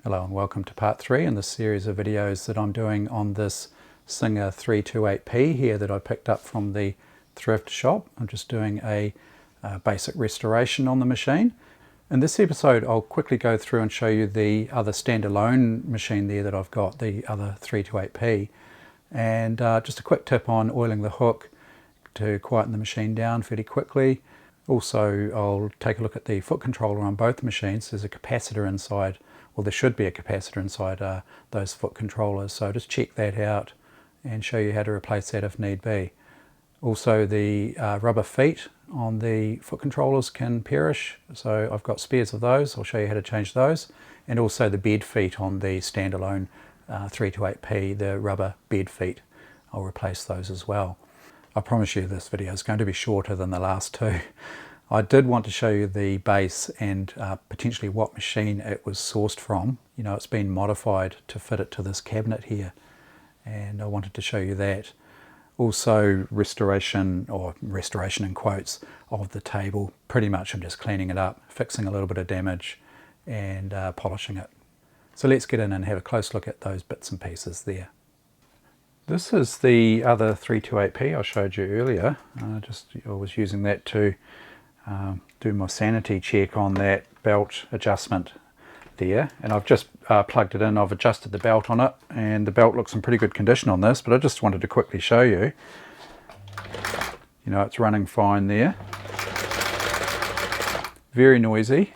Hello and welcome to part 3 in this series of videos that I'm doing on this Singer 328P here that I picked up from the Thrift shop. I'm just doing a basic restoration on the machine. In this episode I'll quickly go through and show you the other standalone machine there that I've got, the other 328P, and just a quick tip on oiling the hook to quieten the machine down fairly quickly. Also I'll take a look at the foot controller on both machines. There's a capacitor inside. Well, there should be a capacitor inside those foot controllers, so just check that out and show you how to replace that if need be. Also, the rubber feet on the foot controllers can perish, so I've got spares of those. I'll show you how to change those. And also the bed feet on the standalone 328P, the rubber bed feet. I'll replace those as well. I promise you this video is going to be shorter than the last two. I did want to show you the base and potentially what machine it was sourced from. You know, it's been modified to fit it to this cabinet here, and I wanted to show you that. Also restoration, or restoration in quotes, of the table. Pretty much I'm just cleaning it up, fixing a little bit of damage and polishing it. So let's get in and have a close look at those bits and pieces there. This is the other 328P I showed you earlier. I was using that to do my sanity check on that belt adjustment there, and I've just plugged it in. I've adjusted the belt on it, and the belt looks in pretty good condition on this, but I just wanted to quickly show you. You know, it's running fine there. Very noisy,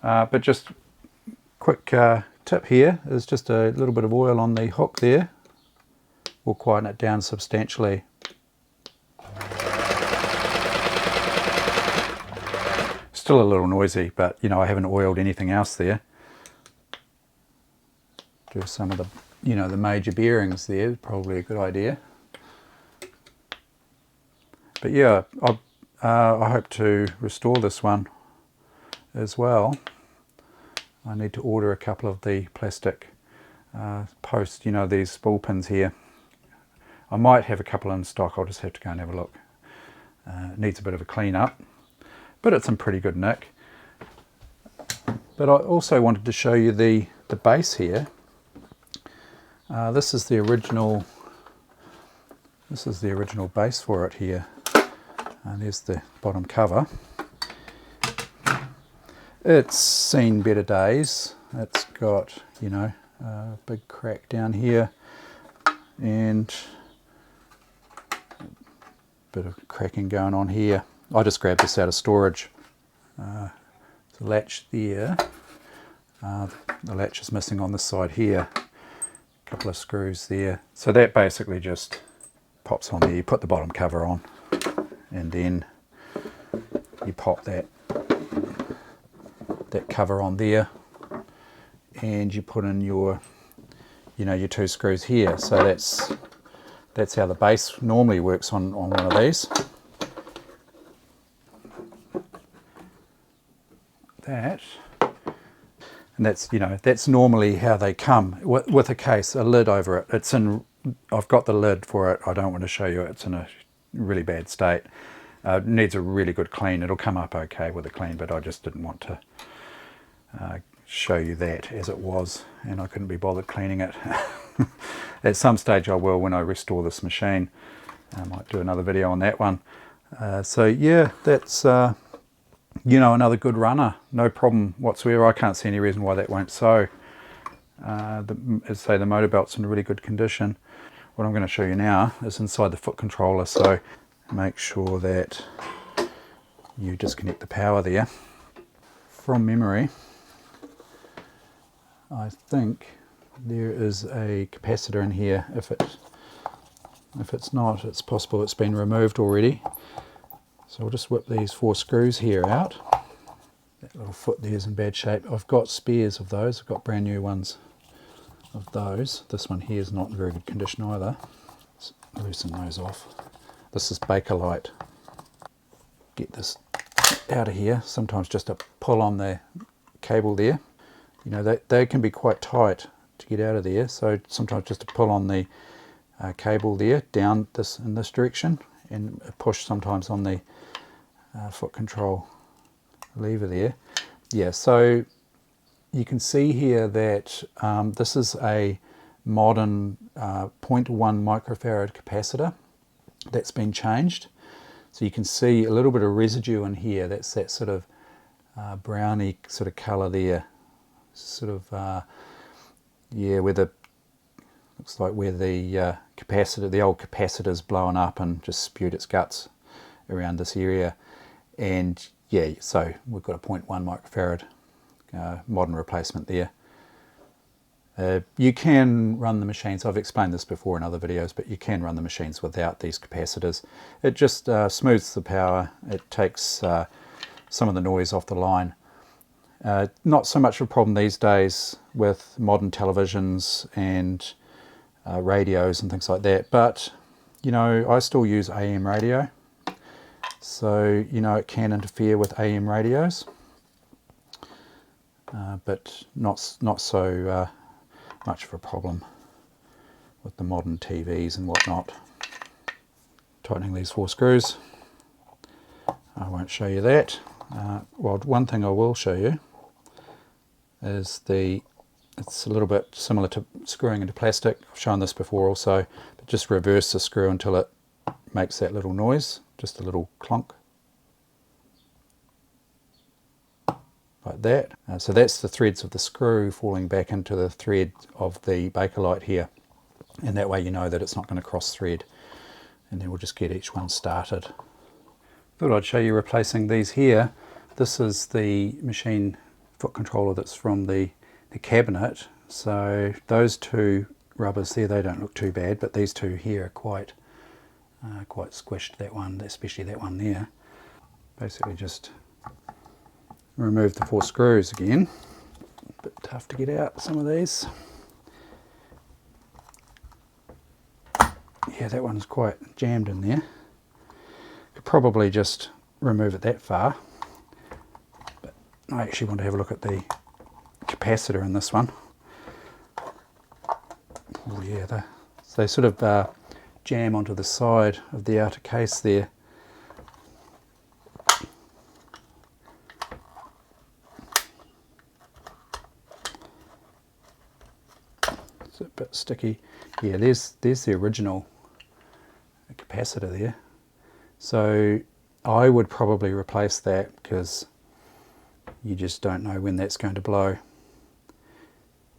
but just quick tip here is just a little bit of oil on the hook there will quieten it down substantially. Still a little noisy, but you know, I haven't oiled anything else there. Do some of the, you know, the major bearings there, probably a good idea. But yeah, I hope to restore this one as well. I need to order a couple of the plastic posts, you know, these spool pins here. I might have a couple in stock. I'll just have to go and have a look. It needs a bit of a clean up, but it's in pretty good nick. But I also wanted to show you the base here. This is the original base for it here. There's the bottom cover. It's seen better days. It's got, you know, a big crack down here and a bit of cracking going on here. I just grabbed this out of storage. The latch there, the latch is missing on this side here. A couple of screws there. So that basically just pops on there. You put the bottom cover on, and then you pop that cover on there, and you put in your, you know, your two screws here. So that's how the base normally works on one of these. That, and that's, you know, that's normally how they come with a case, a lid over it. It's in, I've got the lid for it. I don't want to show you, it's in a really bad state. It needs a really good clean. It'll come up okay with a clean, but I just didn't want to show you that as it was, and I couldn't be bothered cleaning it. At some stage I will, when I restore this machine. I might do another video on that one. So yeah, that's you know, another good runner, no problem whatsoever. I can't see any reason why that won't sew. As I say, the motor belt's in really good condition. What I'm going to show you now is inside the foot controller, so make sure that you disconnect the power there. From memory, I think there is a capacitor in here. If it's not, it's possible it's been removed already. So I'll just whip these 4 screws here out. That little foot there is in bad shape. I've got spares of those. I've got brand new ones of those. This one here is not in very good condition either. Let's loosen those off. This is Bakelite. Get this out of here. Sometimes just a pull on the cable there. You know, they can be quite tight to get out of there. So sometimes just a pull on the cable there, down in this direction, and a push sometimes on the foot control lever there. Yeah, so you can see here that this is a modern 0.1 microfarad capacitor that's been changed. So you can see a little bit of residue in here. That's that sort of browny sort of colour there. Sort of, yeah, where the, looks like where the capacitor, the old capacitor's blown up and just spewed its guts around this area. And yeah, so we've got a 0.1 microfarad modern replacement there. You can run the machines, I've explained this before in other videos, but you can run the machines without these capacitors. It just smooths the power, it takes some of the noise off the line. Not so much of a problem these days with modern televisions and radios and things like that, but you know, I still use AM radio, so you know it can interfere with AM radios, but not so much of a problem with the modern TVs and whatnot. Tightening these 4 screws, I won't show you that. Well, one thing I will show you is it's a little bit similar to screwing into plastic. I've shown this before also, but just reverse the screw until it makes that little noise, just a little clunk, like that. So that's the threads of the screw falling back into the thread of the Bakelite here, and that way you know that it's not going to cross thread, and then we'll just get each one started. Thought I'd show you replacing these here. This is the machine foot controller that's from the cabinet, so those 2 rubbers there, they don't look too bad, but these 2 here are quite squished, that one, especially that one there. Basically just remove the 4 screws again. A bit tough to get out, some of these. Yeah, that one's quite jammed in there. Could probably just remove it that far, but I actually want to have a look at the capacitor in this one. Oh yeah, they sort of jam onto the side of the outer case there. It's a bit sticky. Yeah, there's the original capacitor there. So I would probably replace that, because you just don't know when that's going to blow.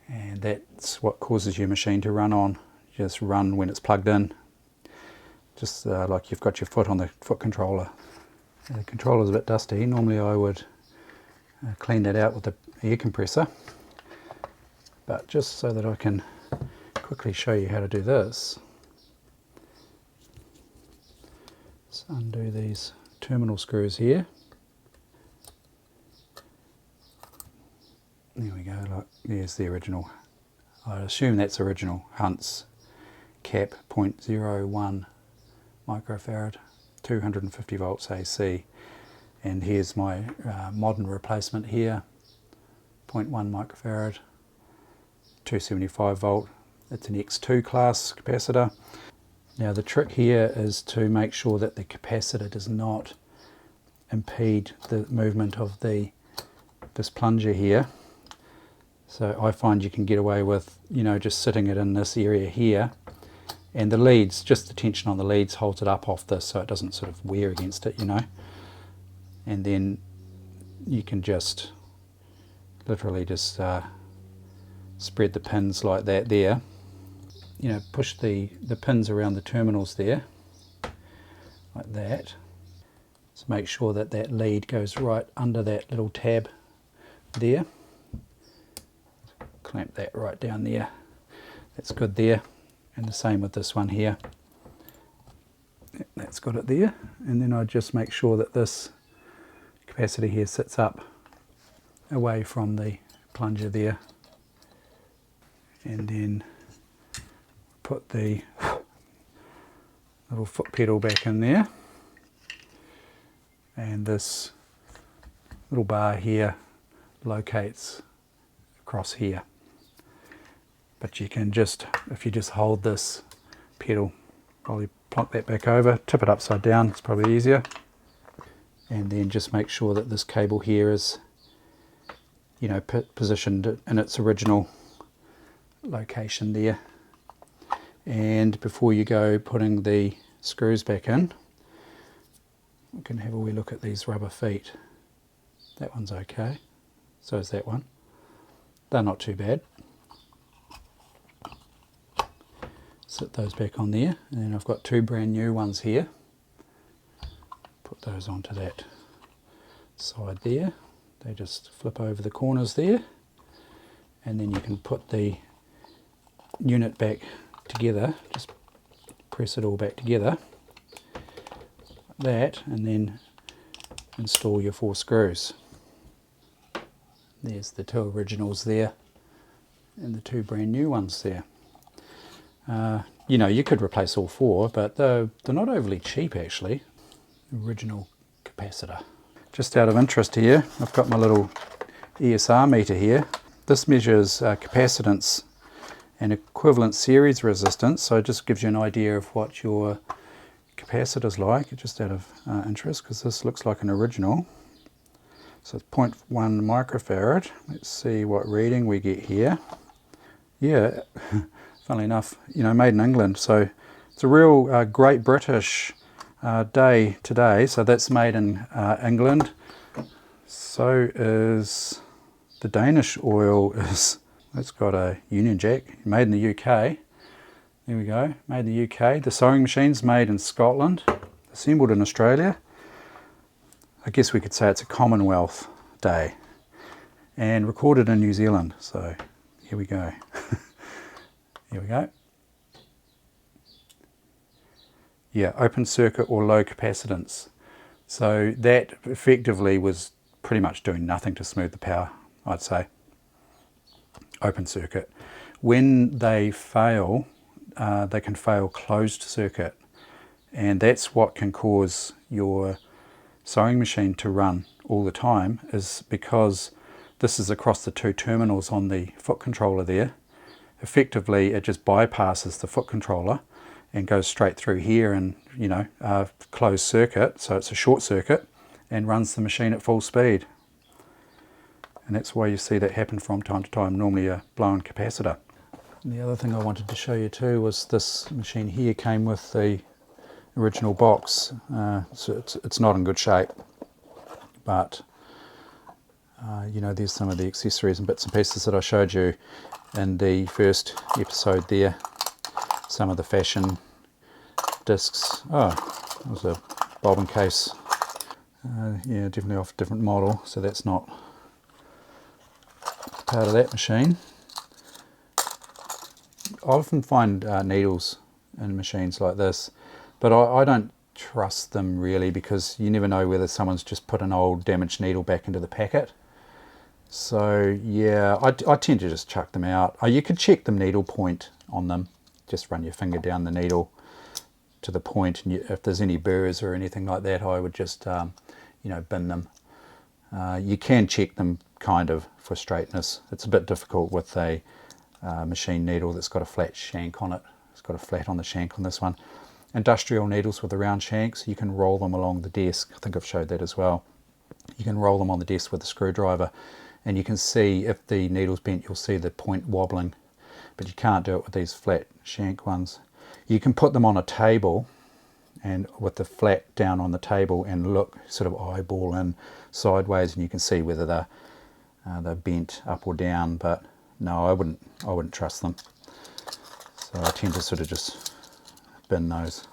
And that's what causes your machine to run on. Just run when it's plugged in. Just like you've got your foot on the foot controller. The controller's a bit dusty. Normally I would clean that out with the air compressor. But just so that I can quickly show you how to do this. Let's undo these terminal screws here. There we go, like there's the original. I assume that's original Hunt's cap 0.01 microfarad, 250 volts AC. And here's my modern replacement here, 0.1 microfarad, 275 volt. It's an X2 class capacitor. Now the trick here is to make sure that the capacitor does not impede the movement of this plunger here. So I find you can get away with, you know, just sitting it in this area here, and the leads, just the tension on the leads holds it up off this so it doesn't sort of wear against it, you know. And then you can just literally just spread the pins like that there. You know, push the pins around the terminals there, like that. So make sure that that lead goes right under that little tab there. Clamp that right down there. That's good there. And the same with this one here. That's got it there. And then I just make sure that this capacitor here sits up away from the plunger there. And then put the little foot pedal back in there, and this little bar here locates across here. But you can just, if you just hold this pedal, probably plonk that back over, tip it upside down, it's probably easier, and then just make sure that this cable here is you know, positioned in its original location there. And before you go putting the screws back in, we can have a wee look at these rubber feet. That one's okay, so is that one. They're not too bad. Sit those back on there, and then I've got two brand new ones here. Put those onto that side there. They just flip over the corners there, and then you can put the unit back together. Just press it all back together like that, and then install your 4 screws. There's the 2 originals there and the 2 brand new ones there. You know, you could replace all 4, but they're not overly cheap actually. Original capacitor. Just out of interest here, I've got my little ESR meter here. This measures capacitance and equivalent series resistance, so it just gives you an idea of what your capacitor's like, just out of interest, because this looks like an original. So it's 0.1 microfarad. Let's see what reading we get here. Yeah, funnily enough, you know, made in England, so it's a real Great British day today. So that's made in England. So is the Danish oil. It's got a Union Jack, made in the UK. There we go, made in the UK. The sewing machine's made in Scotland, assembled in Australia. I guess we could say it's a Commonwealth Day, and recorded in New Zealand. So here we go. Here we go. Yeah, open circuit or low capacitance. So that effectively was pretty much doing nothing to smooth the power, I'd say. Open circuit. When they fail, they can fail closed circuit, and that's what can cause your sewing machine to run all the time, is because this is across the 2 terminals on the foot controller there. Effectively it just bypasses the foot controller and goes straight through here, and you know, closed circuit, so it's a short circuit, and runs the machine at full speed. And that's why you see that happen from time to time, normally a blown capacitor. And the other thing I wanted to show you too was this machine here came with the original box. So it's not in good shape, but you know, there's some of the accessories and bits and pieces that I showed you in the first episode there. Some of the fashion discs. Oh, it was a bobbin case. Yeah, definitely off a different model, so that's not part of that machine. I often find needles in machines like this, but I don't trust them really, because you never know whether someone's just put an old damaged needle back into the packet. So yeah, I tend to just chuck them out. You could check the needle point on them. Just run your finger down the needle to the point, and if there's any burrs or anything like that, I would just you know, bin them. You can check them kind of for straightness. It's a bit difficult with a machine needle that's got a flat shank on it. It's got a flat on the shank on this one. Industrial needles with the round shanks, you can roll them along the desk. I think I've showed that as well. You can roll them on the desk with a screwdriver, and you can see if the needle's bent, you'll see the point wobbling, but you can't do it with these flat shank ones. You can put them on a table, and with the flat down on the table, and look, sort of eyeball in sideways, and you can see whether they're bent up or down. But no, I wouldn't trust them. So I tend to sort of just bin those.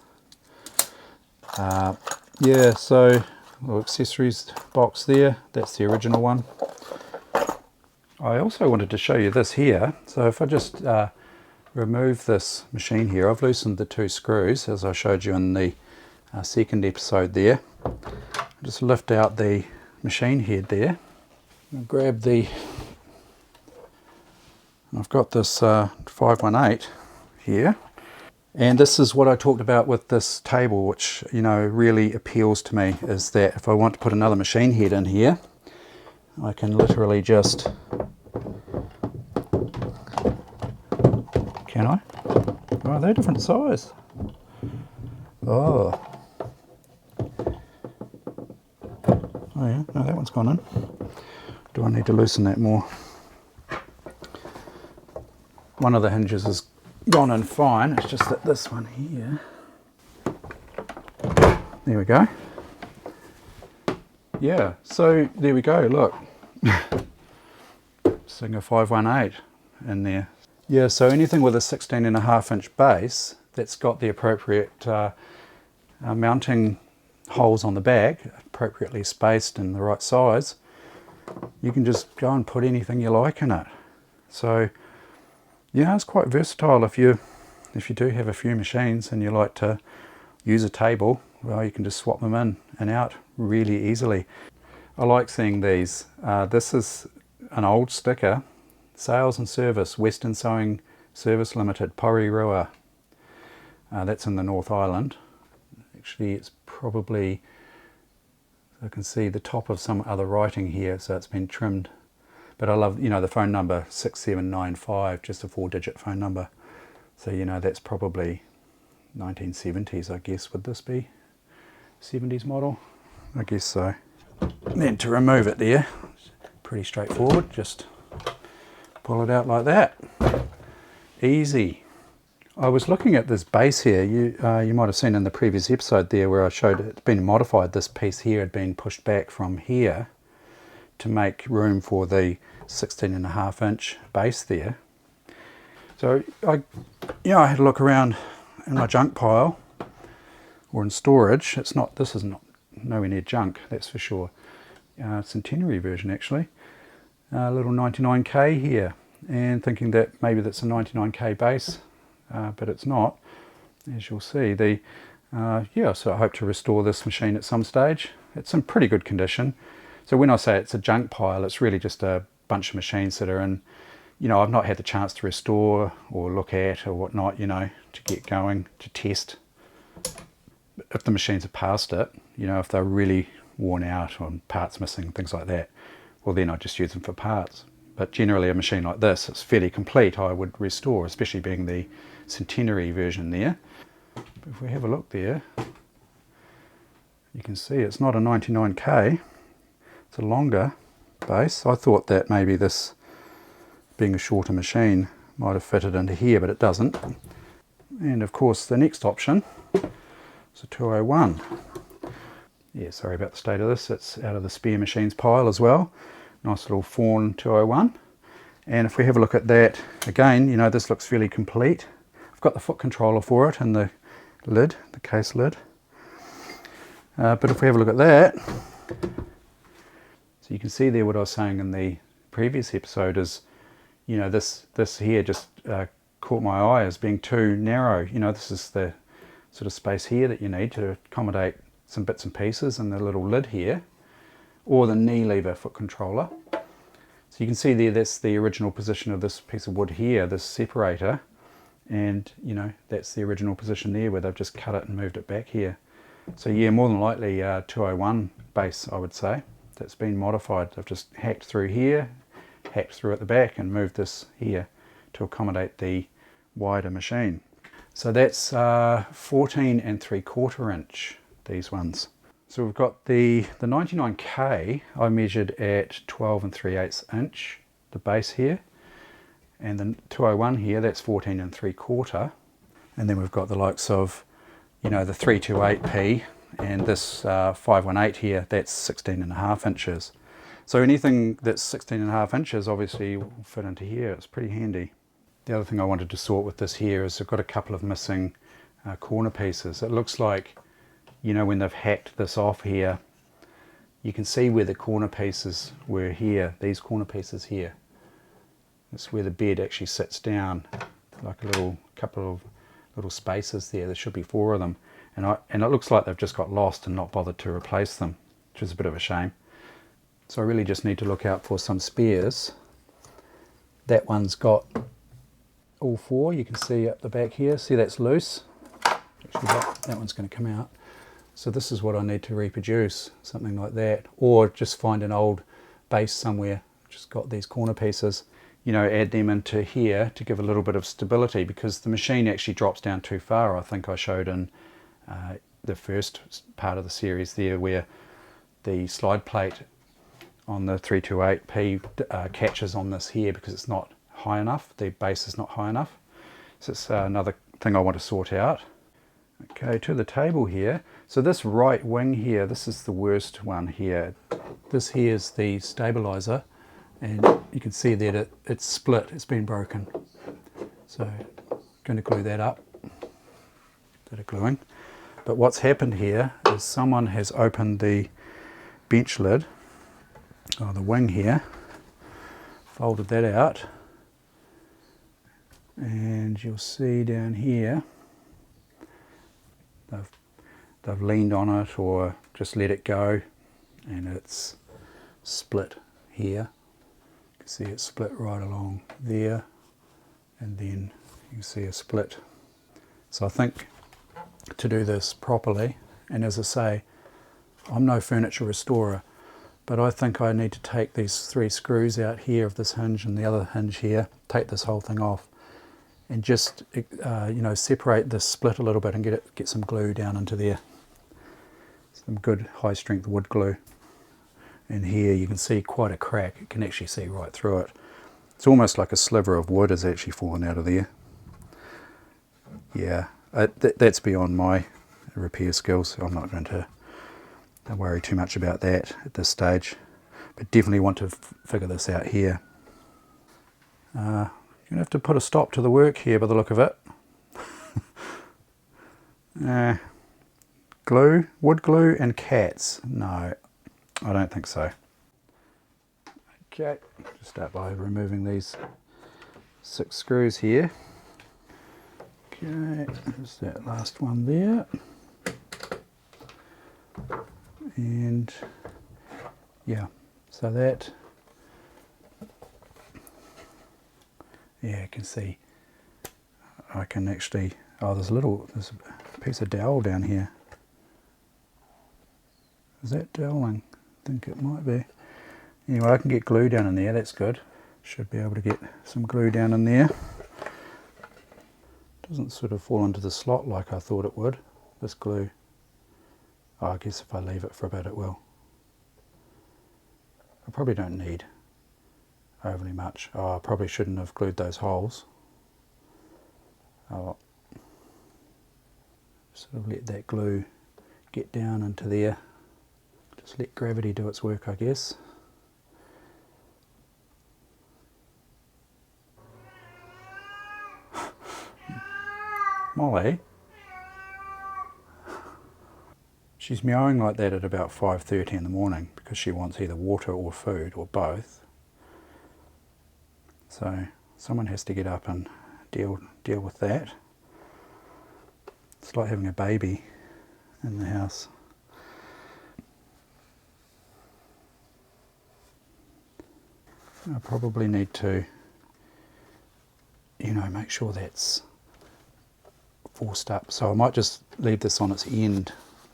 Yeah, so little accessories box there, that's the original one. I also wanted to show you this here. So if I just remove this machine here, I've loosened the 2 screws as I showed you in the second episode there. Just lift out the machine head there. I'll grab I've got this 518 here, and this is what I talked about with this table, which, you know, really appeals to me, is that if I want to put another machine head in here, I can literally just, can I? Oh, they're different size. Oh. Oh yeah, no, that one's gone in. do I need to loosen that more? One of the hinges has gone in fine, it's just that this one here, there we go. Yeah, so there we go, look. Singer 518 in there. Yeah, so anything with a 16.5-inch base that's got the appropriate mounting holes on the back, appropriately spaced and the right size, you can just go and put anything you like in it. So yeah, it's quite versatile. If you do have a few machines and you like to use a table, well, you can just swap them in and out really easily. I like seeing these. This is an old sticker, Sales and Service, Western Sewing Service Limited, Porirua. That's in the North Island. Actually, it's probably, I can see the top of some other writing here, so it's been trimmed. But I love, you know, the phone number 6795, just a 4-digit phone number. So, you know, that's probably 1970s, I guess. Would this be 70s model? I guess so. And then to remove it there, pretty straightforward. Just pull it out like that. Easy. I was looking at this base here. You might have seen in the previous episode there where I showed it's been modified. This piece here had been pushed back from here to make room for the 16.5-inch base there. So I had a look around in my junk pile or in storage. This is not nowhere near junk, that's for sure. Centenary version actually. A little 99K here, and thinking that maybe that's a 99K base, but it's not, as you'll see. So I hope to restore this machine at some stage. It's in pretty good condition. So when I say it's a junk pile, it's really just a bunch of machines that are in, you know, I've not had the chance to restore or look at or whatnot, you know, to get going, to test if the machines are past it, you know, if they're really worn out or parts missing, things like that, well then I just use them for parts. But generally a machine like this, it's fairly complete, I would restore, especially being the Centenary version there. But if we have a look there, you can see it's not a 99K. It's a longer base. I thought that maybe this, being a shorter machine, might have fitted into here, but it doesn't. And of course the next option is a 201. Yeah, sorry about the state of this. It's out of the spare machines pile as well. Nice little fawn 201. And if we have a look at that, again, you know, this looks fairly complete. I've got the foot controller for it and the lid, the case lid. But if we have a look at that, so you can see there what I was saying in the previous episode is, you know, this here just caught my eye as being too narrow. You know, this is the sort of space here that you need to accommodate some bits and pieces and the little lid here, or the knee lever foot controller. So you can see there that's the original position of this piece of wood here, this separator, and you know, that's the original position there where they've just cut it and moved it back here. So yeah, more than likely 201 base, I would say. That's been modified. I've just hacked through here, hacked through at the back and moved this here to accommodate the wider machine. So that's 14 3/4 inch, these ones. So we've got the 99K, I measured at 12 3/8 inch, the base here. And the 201 here, that's 14 3/4. And then we've got the likes of, you know, the 328P and this 518 here, that's 16.5 inches. So anything that's 16.5 inches obviously will fit into here. It's pretty handy. The other thing I wanted to sort with this here is I've got a couple of missing corner pieces. It looks like, you know, when they've hacked this off here, you can see where the corner pieces were here, these corner pieces here. That's where the bed actually sits down, like a couple of little spaces there. There should be 4 of them. And it looks like they've just got lost and not bothered to replace them, which is a bit of a shame. So I really just need to look out for some spares. That one's got all 4, you can see up the back here. See, that's loose. Actually, that one's going to come out. So this is what I need to reproduce, something like that. Or just find an old base somewhere, just got these corner pieces, you know, add them into here to give a little bit of stability, because the machine actually drops down too far. I think I showed in the first part of the series there where the slide plate on the 328P catches on this here because it's not high enough. The bass is not high enough. So it's another thing I want to sort out. Okay, to the table here. So this right wing here, this is the worst one here. This here is the stabilizer, and you can see that it's split, it's been broken. So I'm going to glue that up. Bit of gluing. But what's happened here is someone has opened the bench lid, or the wing here, folded that out, and you'll see down here they've leaned on it or just let it go, and it's split here. You can see it's split right along there, and then you can see a split. So I think to do this properly, and as I say, I'm no furniture restorer, but I think I need to take these 3 screws out here of this hinge and the other hinge here, take this whole thing off, and just separate this split a little bit and get some glue down into there. Some good high strength wood glue. And here you can see quite a crack. You can actually see right through it. It's almost like a sliver of wood has actually fallen out of there. Yeah, that's beyond my repair skills. I'm not going to worry too much about that at this stage, but definitely want to figure this out here. You're going to have to put a stop to the work here by the look of it. Glue, wood glue and cats. No, I don't think so. Okay, just start by removing these 6 screws here. Okay, there's that last one there. And yeah, so that, yeah, you can see I can actually, there's a piece of dowel down here. Is that doweling? I think it might be. Anyway, I can get glue down in there, that's good. Should be able to get some glue down in there. Doesn't sort of fall into the slot like I thought it would, this glue. I guess if I leave it for a bit it will. I probably don't need overly much. I probably shouldn't have glued those holes. I'll sort of let that glue get down into there. Just let gravity do its work, I guess. Molly? She's meowing like that at about 5:30 in the morning because she wants either water or food or both. So someone has to get up and deal with that. It's like having a baby in the house. I probably need to, make sure that's forced up. So I might just leave this on its end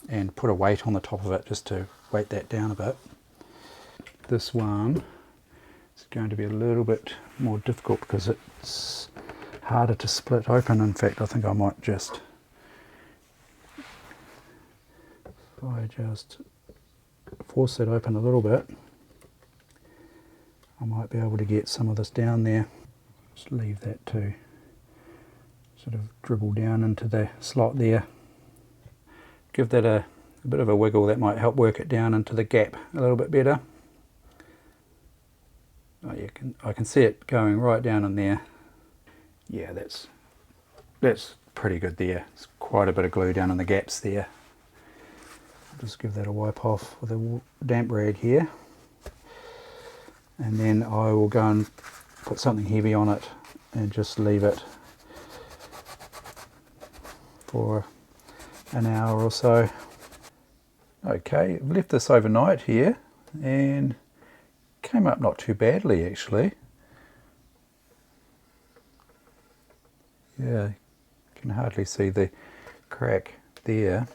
and put a weight on the top of it just to weight that down a bit. This one is going to be a little bit more difficult because it's harder to split open. In fact, I think I might just, if I just force it open a little bit, I might be able to get some of this down there. Just leave that to sort of dribble down into the slot there. Give that a bit of a wiggle, that might help work it down into the gap a little bit better. Oh, I can see it going right down in there. Yeah, that's pretty good there. There's quite a bit of glue down in the gaps there. I'll just give that a wipe off with a damp rag here. And then I will go and put something heavy on it and just leave it for an hour or so. Okay, I've left this overnight here and came up not too badly actually. Yeah, you can hardly see the crack there.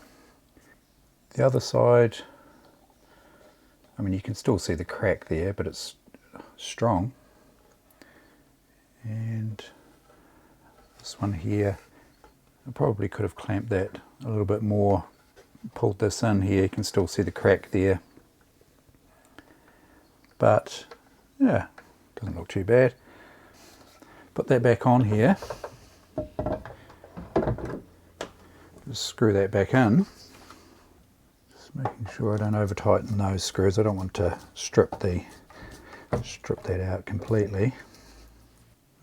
The other side, I mean you can still see the crack there, but it's strong. And this one here, I probably could have clamped that a little bit more, pulled this in here, you can still see the crack there. but yeah, doesn't look too bad. Put that back on here. Just screw that back in. Just making sure I don't over tighten those screws. I don't want to strip that out completely.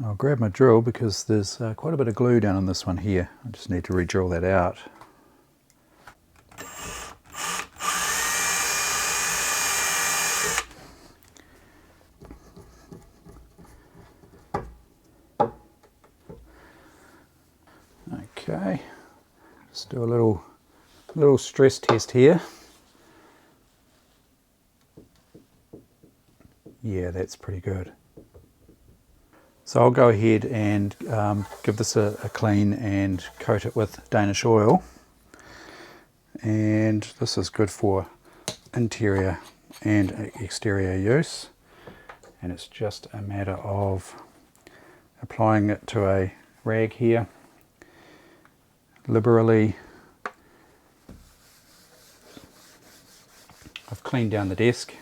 I'll grab my drill because there's quite a bit of glue down on this one here. I just need to re-drill that out. Okay, just do a little stress test here. Yeah, that's pretty good. So I'll go ahead and give this a clean and coat it with Danish oil. And this is good for interior and exterior use. And it's just a matter of applying it to a rag here, liberally. I've cleaned down the desk.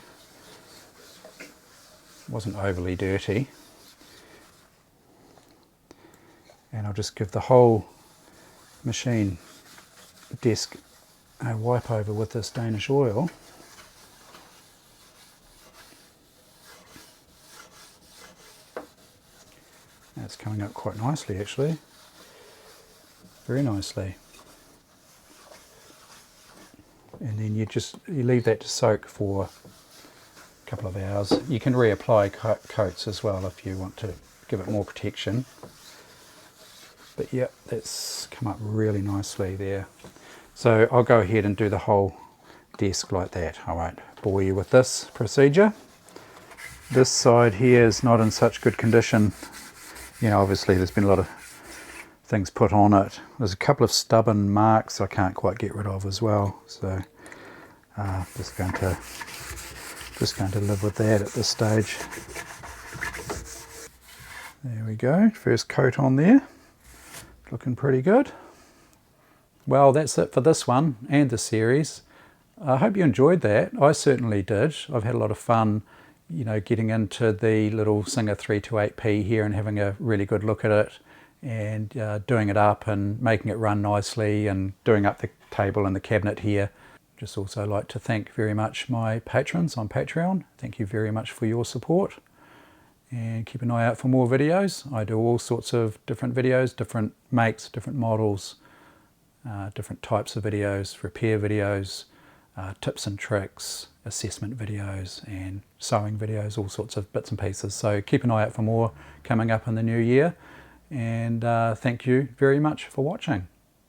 It wasn't overly dirty. And I'll just give the whole machine desk a wipe over with this Danish oil. That's coming up quite nicely actually. Very nicely. And then you leave that to soak for a couple of hours. You can reapply coats as well if you want to give it more protection. But yeah, that's come up really nicely there. So I'll go ahead and do the whole desk like that. I won't bore you with this procedure. This side here is not in such good condition. You know, obviously there's been a lot of things put on it. There's a couple of stubborn marks I can't quite get rid of as well. So just going to live with that at this stage. There we go, first coat on there. Looking pretty good. Well, that's it for this one and the series. I hope you enjoyed that. I certainly did. I've had a lot of fun, you know, getting into the little Singer 328P here and having a really good look at it and doing it up and making it run nicely and doing up the table and the cabinet here. Just also like to thank very much my patrons on Patreon. Thank you very much for your support. And keep an eye out for more videos. I do all sorts of different videos, different makes, different models, different types of videos, repair videos, tips and tricks, assessment videos and sewing videos, all sorts of bits and pieces. So keep an eye out for more coming up in the new year. And thank you very much for watching.